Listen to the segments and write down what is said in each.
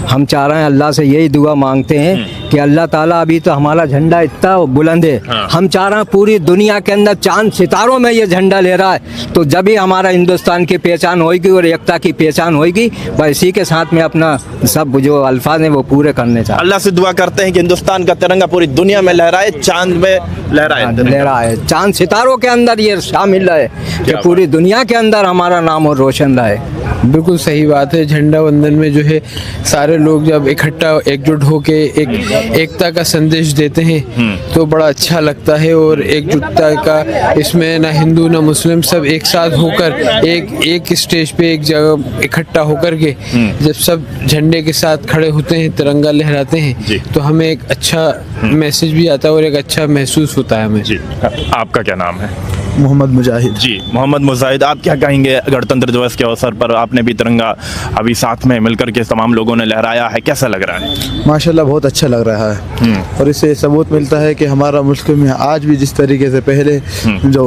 हम चाह रहे हैं, अल्लाह से यही दुआ मांगते हैं कि अल्लाह ताला, अभी तो हमारा झंडा इतना बुलंद है, हम चाह रहे हैं पूरी दुनिया के अंदर चांद सितारों में ये झंडा ले रहा है, तो जब ही हमारा हिंदुस्तान की पहचान होगी और एकता की पहचान होगी, बस इसी के साथ में अपना सब जो अल्फाज हैं वो पूरे करने चाहते हैं। अल्लाह से दुआ करते हैं कि हिंदुस्तान का तिरंगा पूरी दुनिया में लहराए, चांद में लहराए, चांद सितारों के अंदर ये शामिल रहे कि पूरी दुनिया के अंदर हमारा नाम और रोशन रहे। बिल्कुल सही बात है। झंडा वंदन में जो है सारे लोग जब इकट्ठा एकजुट होके एकता का संदेश देते हैं तो बड़ा अच्छा लगता है, और एकजुटता का इसमें ना हिंदू ना मुस्लिम सब एक साथ होकर एक स्टेज पे एक जगह इकट्ठा होकर के जब सब झंडे के साथ खड़े होते हैं, तिरंगा लहराते हैं, तो हमें एक अच्छा मैसेज भी आता है और एक अच्छा महसूस होता है हमें। जी, आपका क्या नाम है? मोहम्मद मुजाहिद। जी, मोहम्मद मुजाहिद, आप क्या कहेंगे गणतंत्र दिवस के अवसर पर? आपने भी तिरंगा अभी साथ में मिलकर के तमाम लोगों ने लहराया है, कैसा लग रहा है? माशाल्लाह बहुत अच्छा लग रहा है, और इससे सबूत मिलता है कि हमारा मुल्क में आज भी जिस तरीके से पहले जो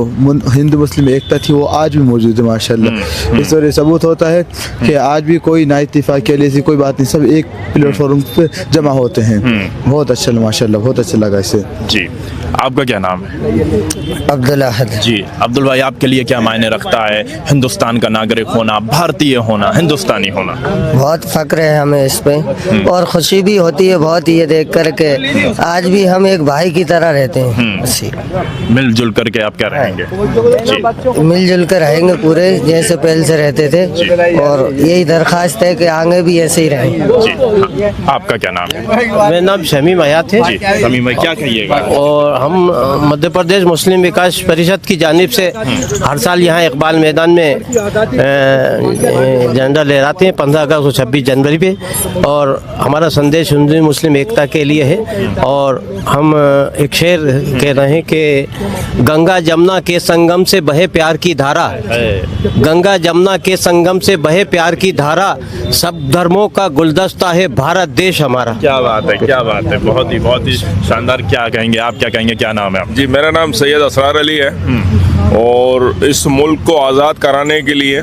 हिंदू मुस्लिम एकता थी वो आज भी मौजूद है माशाल्लाह। इस तरह सबूत होता है कि आज भी कोई ना इत्तेफाक के लिए कोई बात नहीं, सब एक प्लेटफॉर्म पे जमा होते हैं। बहुत अच्छा माशाल्लाह, बहुत अच्छा लगा इससे। जी, आपका क्या नाम है? अब्दुल अहद। जी, अब्दुल भाई, आपके लिए क्या मायने रखता है हिंदुस्तान का नागरिक होना, भारतीय होना, हिंदुस्तानी होना? बहुत फक्र है हमें इस पे, और खुशी भी होती है बहुत ये देख कर के आज भी हम एक भाई की तरह रहते हैं। मिलजुल करके आप क्या रहेंगे? जी, मिलजुल कर रहेंगे पूरे, जैसे पहले से रहते थे, और यही दरखास्त है कि आगे भी ऐसे ही रहें। जी, आपका क्या नाम है? मेरा नाम शमीम हयात है। जी, समीम भाई, क्या कहिएगा? और हम मध्य प्रदेश मुस्लिम विकास परिषद की जानिब से हर साल यहाँ इकबाल मैदान में झंडा लहराते हैं 15 अगस्त और 26 जनवरी पे, और हमारा संदेश हिंदू मुस्लिम एकता के लिए है। और हम एक शेर कह रहे हैं कि गंगा जमुना के संगम से बहे प्यार की धारा, गंगा जमुना के संगम से बहे प्यार की धारा, सब धर्मों का गुलदस्ता है भारत देश हमारा। क्या बात है, क्या बात है, बहुत ही शानदार। क्या कहेंगे आप, क्या कहेंगे, क्या नाम है आप? जी, मेरा नाम सैयद असरार अली है, और इस मुल्क को आज़ाद कराने के लिए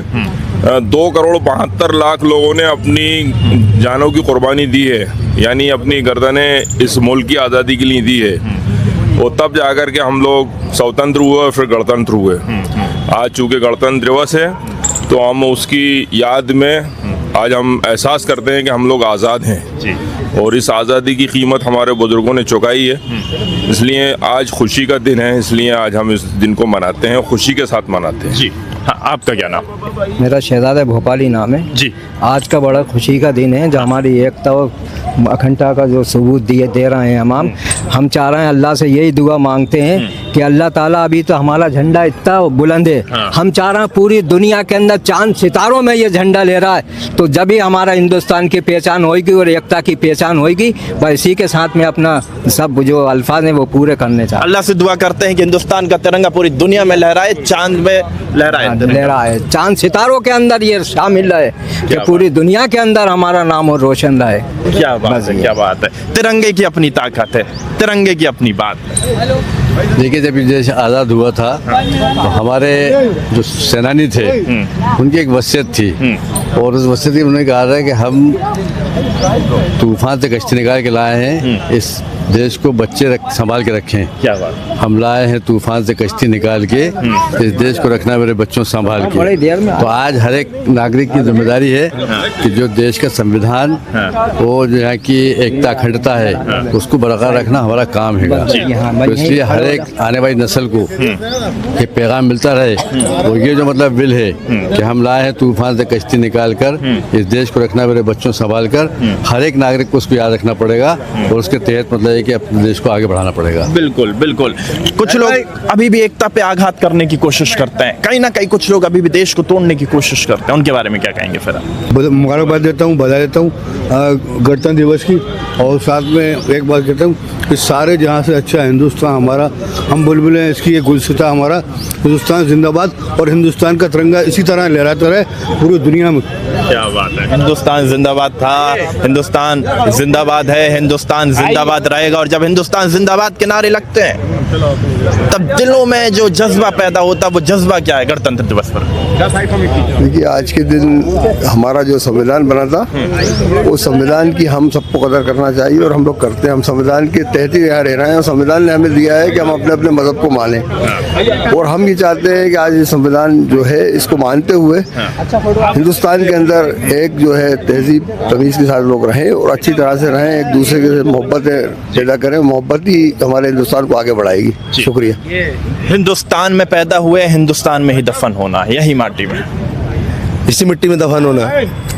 2,72,00,000 लोगों ने अपनी जानों की कुर्बानी दी है, यानी अपनी गर्दनें इस मुल्क की आज़ादी के लिए दी है। और तब जाकर के हम लोग स्वतंत्र हुए और फिर गणतंत्र हुए। आज चूँकि गणतंत्र दिवस है तो हम उसकी याद में आज हम एहसास करते हैं कि हम लोग आज़ाद हैं जी, और इस आज़ादी की कीमत हमारे बुजुर्गों ने चुकाई है। इसलिए आज खुशी का दिन है, इसलिए आज हम इस दिन को मनाते हैं, खुशी के साथ मनाते हैं। जी, हाँ, आपका क्या नाम? मेरा शहजादा भोपाली नाम है। जी, आज का बड़ा खुशी का दिन है, जो हमारी एकता और अखंडता का जो सबूत दे रहे हैं हम चाह रहे हैं, अल्लाह से यही दुआ मांगते हैं कि अल्लाह ताला, अभी तो हमारा झंडा इतना बुलंद है, हम चाह रहे हैं पूरी दुनिया के अंदर चांद सितारों में ये झंडा ले रहा है, तो जब ही हमारा हिंदुस्तान की पहचान होगी और एकता की पहचान होगी, बस इसी के साथ में अपना सब जो अल्फाज हैं वो पूरे करने चाहते हैं। अल्लाह से दुआ करते हैं कि हिंदुस्तान का तिरंगा पूरी दुनिया में लहराए, चांद में लहराए, चांद सितारों के अंदर ये शामिल रहे कि पूरी दुनिया के अंदर हमारा नाम और रोशन रहे। क्या बात है, क्या बात है। तिरंगे की अपनी ताकत है, तिरंगे की अपनी बात है। देखिए, जब ये देश आज़ाद हुआ था तो हमारे जो सेनानी थे उनकी एक वसीयत थी, और उस वसीयत में उन्होंने कहा था कि हम तूफान से कश्ती निकाल के लाए हैं, इस देश को बच्चे संभाल के रखें। क्या बात, हम लाए हैं तूफान से कश्ती निकाल के, इस देश को रखना मेरे बच्चों संभाल के। तो आज हर एक नागरिक की जिम्मेदारी है कि जो देश का संविधान वो जो है कि एकता अखंडता है उसको बरकरार रखना हमारा काम है। तो इसलिए हर एक आने वाली नस्ल को ये पैगाम मिलता रहे, और ये जो मतलब विल है कि हम लाए हैं तूफान से कश्ती निकाल कर, इस देश को रखना मेरे बच्चों संभाल कर, हर एक नागरिक को उसको याद रखना पड़ेगा, और उसके तहत मतलब है कि अपने देश को आगे बढ़ाना पड़ेगा। बिल्कुल बिल्कुल। कुछ लोग अभी भी एकता पे आघात करने की कोशिश करते हैं, कहीं ना कहीं कुछ लोग अभी भी देश को तोड़ने की कोशिश करते हैं, उनके बारे में क्या कहेंगे? फिर मुबारकबाद देता हूँ, बधाई देता हूँ गणतंत्र दिवस की, और साथ में एक बात कहता हूँ कि सारे जहाँ से अच्छा हिंदुस्तान हमारा, हम बुलबुल हैं इसकी, ये गुलसिता हमारा, हिंदुस्तान जिंदाबाद, और हिंदुस्तान का तिरंगा इसी तरह लहराता रहे पूरी दुनिया में। क्या बात है, हिंदुस्तान जिंदाबाद था, हिंदुस्तान जिंदाबाद है, हिंदुस्तान जिंदाबाद रहेगा। और जब हिंदुस्तान जिंदाबाद के नारे लगते हैं तब दिलों में जो जज्बा पैदा होता है, वो जज्बा क्या है गणतंत्र दिवस पर? देखिए, आज के दिन हमारा जो संविधान बना था, वो संविधान की हम सबको कदर करना चाहिए और हम लोग करते हैं। हम संविधान के तहत ही यहाँ रह रहे हैं और संविधान ने हमें दिया है कि हम अपने अपने मजहब को माने, और हम ये चाहते हैं कि आज ये संविधान जो है इसको मानते हुए हिंदुस्तान के अंदर एक जो है तहजीब तमीज़ के साथ लोग रहें और अच्छी तरह से रहें, एक दूसरे के मोहब्बत पैदा करें। मोहब्बत ही हमारे हिंदुस्तान को आगे बढ़ाएगी। शुक्रिया। हिंदुस्तान में पैदा हुए, हिंदुस्तान में ही दफन होना, यही माटी में, इसी मिट्टी में दफन होना।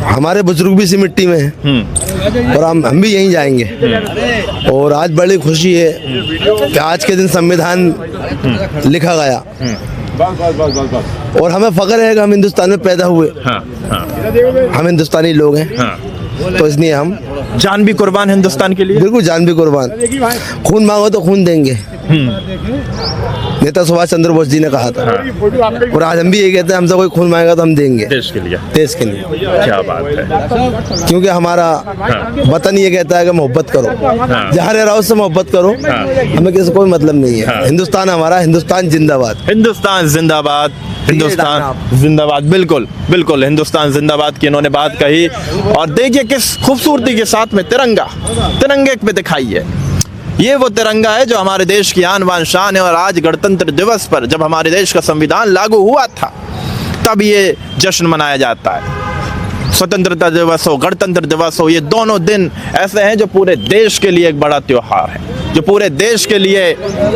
हमारे बुजुर्ग भी इसी मिट्टी में हैं और हम भी यहीं जाएंगे। और आज बड़ी खुशी है कि आज के दिन संविधान लिखा गया और हमें फख्र है कि हम हिंदुस्तान में पैदा हुए। हम हिंदुस्तानी लोग हैं, तो इसलिए हम जान भी कुर्बान हिंदुस्तान के लिए। बिल्कुल, जान भी कुर्बान। खून मांगो तो खून देंगे, नेता सुभाष चंद्र बोस जी ने कहा था, और आज हम भी ये कहते हैं, हमसे कोई खून मांगेगा तो हम देंगे देश के लिए। देश के लिए। क्या बात है, क्योंकि हमारा वतन ये कहता है कि मोहब्बत करो, जहाँ रह रहा हो उससे मोहब्बत करो, हमें किसी कोई मतलब नहीं है। हिंदुस्तान हमारा, हिंदुस्तान जिंदाबाद, हिंदुस्तान जिंदाबाद, हिंदुस्तान जिंदाबाद। बिल्कुल बिल्कुल, हिंदुस्तान जिंदाबाद की इन्होंने बात कही। और देखिए किस खूबसूरती के साथ में तिरंगा, तिरंगे पे दिखाइए, ये वो तिरंगा है जो हमारे देश की आन बान शान है। और आज गणतंत्र दिवस पर जब हमारे देश का संविधान लागू हुआ था, तब ये जश्न मनाया जाता है। स्वतंत्रता दिवस हो, गणतंत्र दिवस हो, ये दोनों दिन ऐसे हैं जो पूरे देश के लिए एक बड़ा त्योहार है, जो पूरे देश के लिए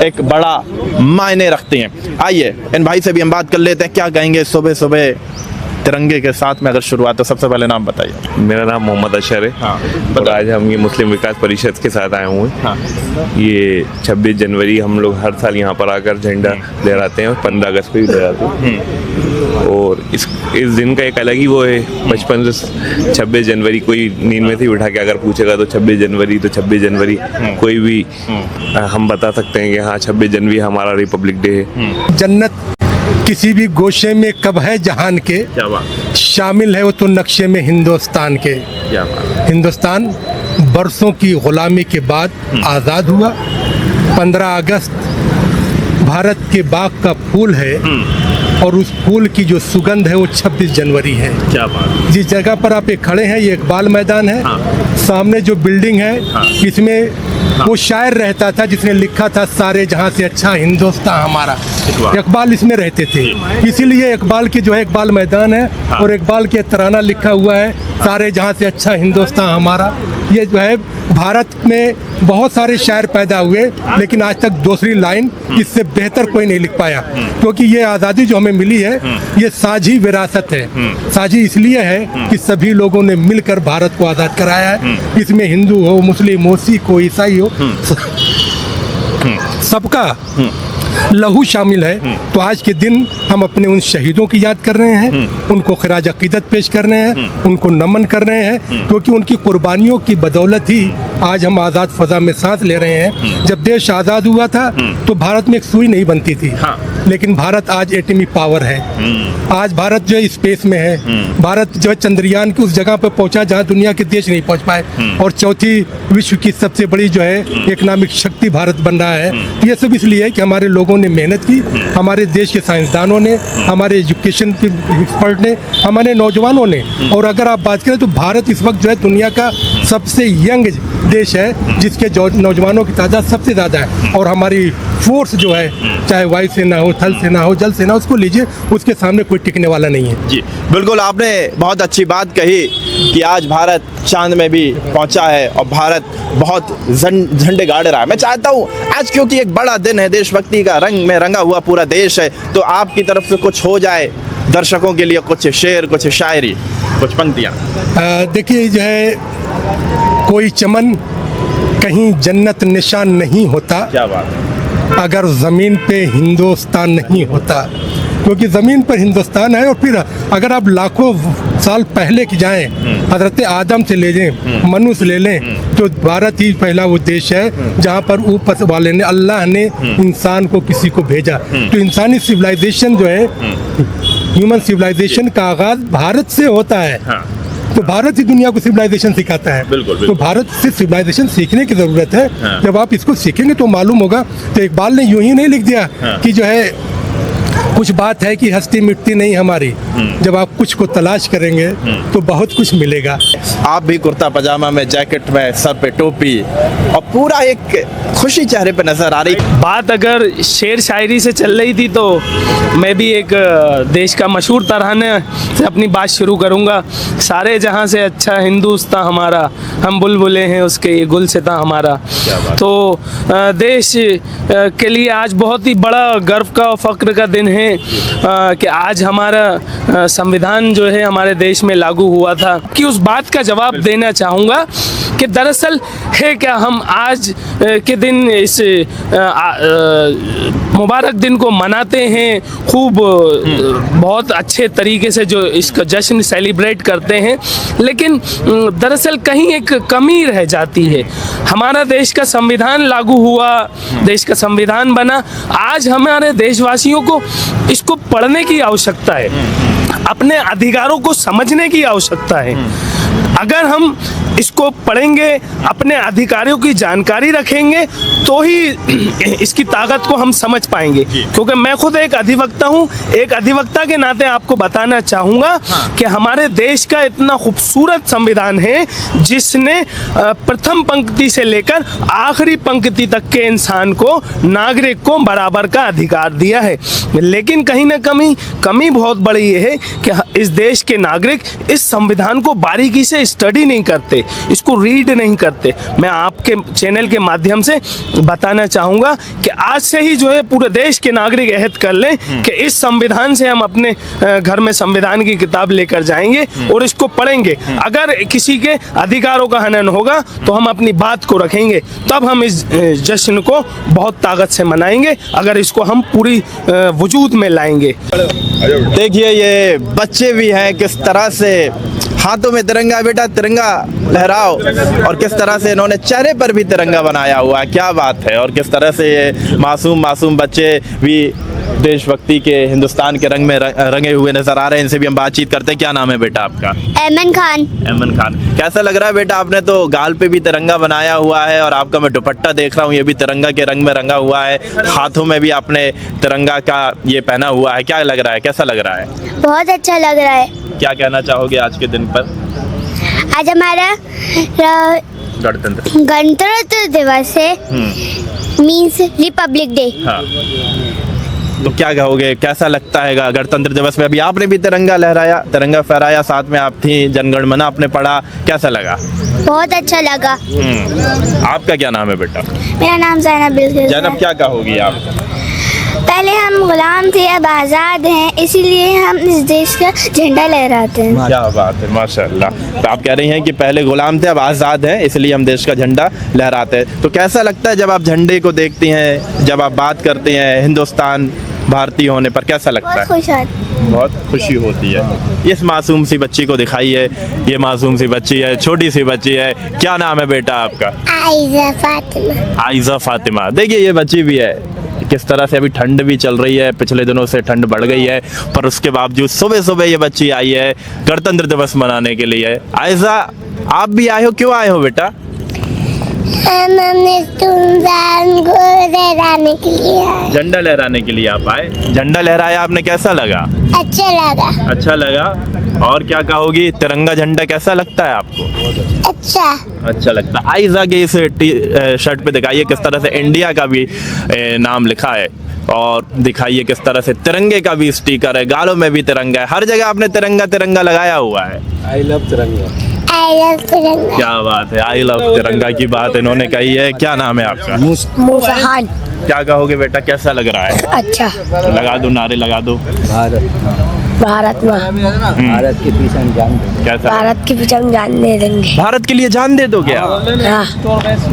एक बड़ा मायने रखते हैं। आइए इन भाई से भी हम बात कर लेते हैं, क्या कहेंगे सुबह सुबह तिरंगे के साथ में अगर शुरुआत, तो सबसे पहले नाम बताइए। मेरा नाम मोहम्मद अशर है। और आज हम ये मुस्लिम विकास परिषद के साथ आए हुए हैं। ये 26 जनवरी हम लोग हर साल यहाँ पर आकर झंडा लहराते हैं और 15 अगस्त पे भी लहराते हैं। और इस दिन का एक अलग ही वो है। बचपन से 26 जनवरी कोई नींद में से उठा के अगर पूछेगा तो 26 जनवरी तो 26 जनवरी कोई भी हम बता सकते हैं कि हाँ 26 जनवरी हमारा रिपब्लिक डे है। जन्नत किसी भी गोशे में कब है जहान के, क्या बात, शामिल है वो तो नक्शे में हिंदुस्तान के। क्या बात। हिंदुस्तान बरसों की गुलामी के बाद आज़ाद हुआ। 15 अगस्त भारत के बाग का फूल है और उस फूल की जो सुगंध है वो 26 जनवरी है। क्या बात। जिस जगह पर आप एक खड़े हैं, ये इकबाल मैदान है। सामने जो बिल्डिंग है, इसमें वो शायर रहता था जिसने लिखा था सारे जहां से अच्छा हिंदुस्तान हमारा। इकबाल इसमें रहते थे, इसीलिए इकबाल की जो है इकबाल मैदान है और इकबाल के तराना लिखा हुआ है सारे जहां से अच्छा हिंदुस्तान हमारा। ये जो है भारत में बहुत सारे शायर पैदा हुए, लेकिन आज तक दूसरी लाइन इससे बेहतर कोई नहीं लिख पाया, क्योंकि ये आज़ादी जो हमें मिली है ये साझी विरासत है। साझी इसलिए है कि सभी लोगों ने मिलकर भारत को आज़ाद कराया है। इसमें हिंदू हो, मुस्लिम हो, सिख हो, ईसाई हो, सबका लहू शामिल है। तो आज के दिन हम अपने उन शहीदों की याद कर रहे हैं, उनको खिराज अकीदत पेश कर रहे हैं, उनको नमन कर रहे हैं, क्योंकि उनकी कुर्बानियों की बदौलत ही आज हम आज़ाद फजा में सांस ले रहे हैं। जब देश आज़ाद हुआ था तो भारत में एक सुई नहीं बनती थी, लेकिन भारत आज एटमी पावर है। आज भारत जो है स्पेस में है। भारत जो है चंद्रयान की उस जगह पर पहुंचा जहां दुनिया के देश नहीं पहुंच पाए, और चौथी विश्व की सबसे बड़ी जो है इकोनॉमिक शक्ति भारत बन रहा है। ये सब इसलिए है कि हमारे लोगों ने मेहनत की, हमारे देश के साइंसदानों ने, हमारे एजुकेशन के एक्सपर्ट ने, हमारे नौजवानों ने। और अगर आप बात करें तो भारत इस वक्त जो है दुनिया का सबसे यंग देश है, जिसके नौजवानों की तादाद सबसे ज़्यादा है। और हमारी फोर्स जो है, चाहे वायुसेना हो, थल सेना हो, जल सेना, उसको लीजिए, उसके सामने कोई टिकने वाला नहीं है। जी बिल्कुल, आपने बहुत अच्छी बात कही कि आज भारत चांद में भी पहुंचा है और भारत बहुत झंडे गाड़ रहा है। मैं चाहता हूं आज, क्योंकि एक बड़ा दिन है, देशभक्ति का रंग में रंगा हुआ पूरा देश है, तो आपकी तरफ से कुछ हो जाए दर्शकों के लिए, कुछ शेर, कुछ शायरी, कुछ पंक्तियां। देखिए जो है, कोई चमन कहीं जन्नत निशान नहीं होता, क्या बात है, अगर ज़मीन पे हिंदुस्तान नहीं होता। क्योंकि ज़मीन पर हिंदुस्तान है। और फिर अगर आप लाखों साल पहले की जाएं, हजरत आदम से ले लें, मनुष्य ले लें, तो भारत ही पहला वो देश है जहाँ पर ऊपर वाले ने, अल्लाह ने इंसान को किसी को भेजा। तो इंसानी सिविलाइजेशन जो है, ह्यूमन सिविलाइजेशन का आगाज भारत से होता है। तो भारत ही दुनिया को सिविलाइजेशन सिखाता है। बिल्कुल। तो भारत से सिविलाइजेशन सीखने की ज़रूरत है। जब आप इसको सीखेंगे तो मालूम होगा। तो इकबाल ने यूं ही नहीं लिख दिया कि जो है कुछ बात है कि हस्ती मिटती नहीं हमारी। जब आप कुछ को तलाश करेंगे तो बहुत कुछ मिलेगा। आप भी कुर्ता पजामा में, जैकेट में, सर पे टोपी और पूरा एक खुशी चेहरे पे नजर आ रही। बात अगर शेर शायरी से चल रही थी तो मैं भी एक देश का मशहूर तराने से अपनी बात शुरू करूंगा। सारे जहां से अच्छा हिंदुस्तान हमारा, हम बुलबुलें हैं उसके, ये गुलसिता हमारा। तो देश के लिए आज बहुत ही बड़ा गर्व का और फख्र का दिन है कि आज हमारा संविधान जो है हमारे देश में लागू हुआ था। कि उस बात का जवाब देना चाहूँगा कि दरअसल है क्या, हम आज के दिन इस मुबारक दिन को मनाते हैं, खूब बहुत अच्छे तरीके से जो इसका जश्न सेलिब्रेट करते हैं, लेकिन दरअसल कहीं एक कमी रह जाती है। हमारा देश का संविधान लागू हुआ, देश का संविधान बना, आज हमारे देशवासियों को इसको पढ़ने की आवश्यकता है, अपने अधिकारों को समझने की आवश्यकता है। अगर हम इसको पढ़ेंगे, अपने अधिकारियों की जानकारी रखेंगे, तो ही इसकी ताकत को हम समझ पाएंगे। क्योंकि मैं खुद एक अधिवक्ता हूँ, एक अधिवक्ता के नाते आपको बताना चाहूँगा कि हमारे देश का इतना खूबसूरत संविधान है जिसने प्रथम पंक्ति से लेकर आखिरी पंक्ति तक के इंसान को, नागरिक को बराबर का अधिकार दिया है। लेकिन कहीं ना कमी बहुत बड़ी ये है कि इस देश के नागरिक इस संविधान को बारीकी से स्टडी नहीं करते, इसको रीड नहीं करते। मैं आपके चैनल के माध्यम से बताना चाहूँगा कि आज से ही जो है पूरे देश के नागरिक अहद कर लें कि इस संविधान से हम अपने घर में संविधान की किताब लेकर जाएंगे और इसको पढ़ेंगे। अगर किसी के अधिकारों का हनन होगा तो हम अपनी बात को रखेंगे, तब हम इस जश्न को बहुत ताकत से मनाएंगे, अगर इसको हम पूरी वजूद में लाएंगे। देखिए ये बच्चे भी हैं, किस तरह से हाथों में तिरंगा, बेटा तिरंगा लहराओ, और किस तरह से इन्होंने चेहरे पर भी तिरंगा बनाया हुआ है। क्या बात है। और किस तरह से ये मासूम बच्चे भी देशभक्ति के, हिंदुस्तान के रंग में रंगे हुए नजर आ रहे हैं। इनसे भी हम बातचीत करते हैं। क्या नाम है बेटा आपका? ऐमन खान। ऐमन खान, कैसा लग रहा है बेटा? आपने तो गाल पे भी तिरंगा बनाया हुआ है और आपका मैं दुपट्टा देख रहा हूँ, ये भी तिरंगा के रंग में रंगा हुआ है। हाथों में भी आपने तिरंगा का ये पहना हुआ है। क्या लग रहा है, कैसा लग रहा है? बहुत अच्छा लग रहा है। क्या कहना चाहोगे आज के दिन पर? आज हमारा गणतंत्र दिवस है, मीन्स रिपब्लिक डे। हाँ। तो क्या कहोगे, कैसा लगता है गणतंत्र दिवस में? अभी आपने भी तिरंगा लहराया, तिरंगा फहराया, साथ में आप थी, जनगणमन आपने पढ़ा, कैसा लगा? बहुत अच्छा लगा। आपका क्या नाम है बेटा? मेरा नाम ज़ैनब बिल्किस। ज़ैनब, क्या कहोगी आप? पहले हम गुलाम थे, अब आज़ाद हैं, इसीलिए हम इस देश का झंडा लहराते हैं। क्या बात है, माशाल्लाह। तो आप कह रही हैं कि पहले गुलाम थे, अब आज़ाद हैं, इसलिए हम देश का झंडा लहराते हैं। तो कैसा लगता है जब आप झंडे को देखती हैं, जब आप बात करते हैं हिंदुस्तान भारतीय होने पर, कैसा लगता है? बहुत खुशी होती है। इस मासूम सी बच्ची को दिखाइए, ये मासूम सी बच्ची है, छोटी सी बच्ची है। क्या नाम है बेटा आपका? आइज़ा फातिमा। आइज़ा फातिमा। देखिए ये बच्ची भी है, किस तरह से अभी ठंड भी चल रही है, पिछले दिनों से ठंड बढ़ गई है, पर उसके बावजूद सुबह सुबह ये बच्ची आई है गणतंत्र दिवस मनाने के लिए। आइज़ा, आप भी आए हो, क्यों आए हो बेटा? लहराने के लिए। झंडा लहराने के लिए आप आए। झंडा लहराया आपने, कैसा लगा? अच्छा लगा। अच्छा लगा। और क्या कहोगी, तिरंगा झंडा कैसा लगता है आपको? अच्छा लगता है। आइज़ा के इस शर्ट पे दिखाइए किस तरह से इंडिया का भी नाम लिखा है, और दिखाइए किस तरह से तिरंगे का भी स्टिकर है, गालों में भी तिरंगा है, हर जगह आपने तिरंगा लगाया हुआ है। आई लव तिरंगा। क्या बात है, आई लव तिरंगा की बात इन्होंने कही है। क्या नाम है आपका? मुफहान। क्या कहोगे बेटा, कैसा लग रहा है? अच्छा। लगा दो नारे, लगा दो। भारत भारत माँ, भारत के पीछे हम जान देंगे। कैसा भारत के पीछे हम जान दे देंगे। भारत के लिए जान दे दोगे आप? हाँ,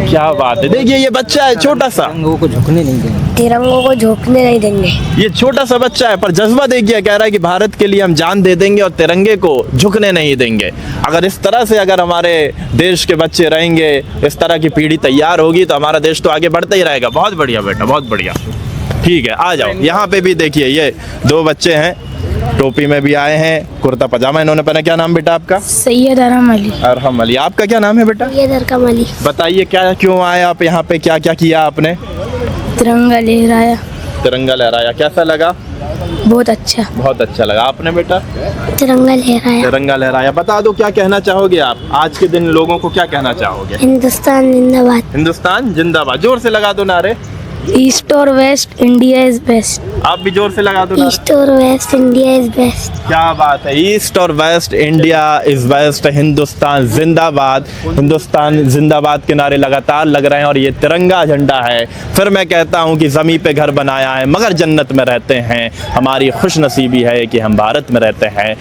क्या बात है। देखिए ये बच्चा है छोटा सा, तिरंगों को झुकने नहीं देंगे। तिरंगों को झुकने नहीं देंगे। ये छोटा सा बच्चा है पर जज्बा देखिए, कह रहा है कि भारत के लिए हम जान दे देंगे और तिरंगे को झुकने नहीं देंगे। अगर इस तरह से अगर हमारे देश के बच्चे रहेंगे, इस तरह की पीढ़ी तैयार होगी तो हमारा देश तो आगे बढ़ता ही रहेगा। बहुत बढ़िया बेटा, बहुत बढ़िया। ठीक है, आ जाओ। यहाँ पे भी देखिए ये दो बच्चे हैं, टोपी में भी आए हैं, कुर्ता पजामा इन्होंने पहना। क्या नाम बेटा आपका? सैयद अरहम अली। अरहम अली। आपका क्या नाम है बेटा? सैयद अरहम अली। बताइए क्या क्यों आए आप यहाँ पे, क्या क्या किया आपने? तिरंगा लहराया। तिरंगा लहराया, कैसा लगा? बहुत अच्छा। बहुत अच्छा लगा। आपने बेटा? तिरंगा लहराया। तिरंगा लहराया। बता दो क्या कहना चाहोगे आप आज के दिन, लोगों को क्या कहना चाहोगे? हिंदुस्तान जिंदाबाद। हिंदुस्तान जिंदाबाद। जोर से लगा दो नारे। ईस्ट और वेस्ट, इंडिया इज बेस्ट। आप भी जोर से लगा दो नारे। ईस्ट और वेस्ट, इंडिया इज बेस्ट। क्या बात है। ईस्ट और west, India is best, Hindustan जिंदाबाद। हिंदुस्तान जिंदाबाद के नारे लगातार लग रहे हैं और ये तिरंगा झंडा है। फिर मैं कहता हूँ कि ज़मीं पे घर बनाया है मगर जन्नत में रहते हैं। हमारी खुशनसीबी है कि हम भारत में रहते हैं।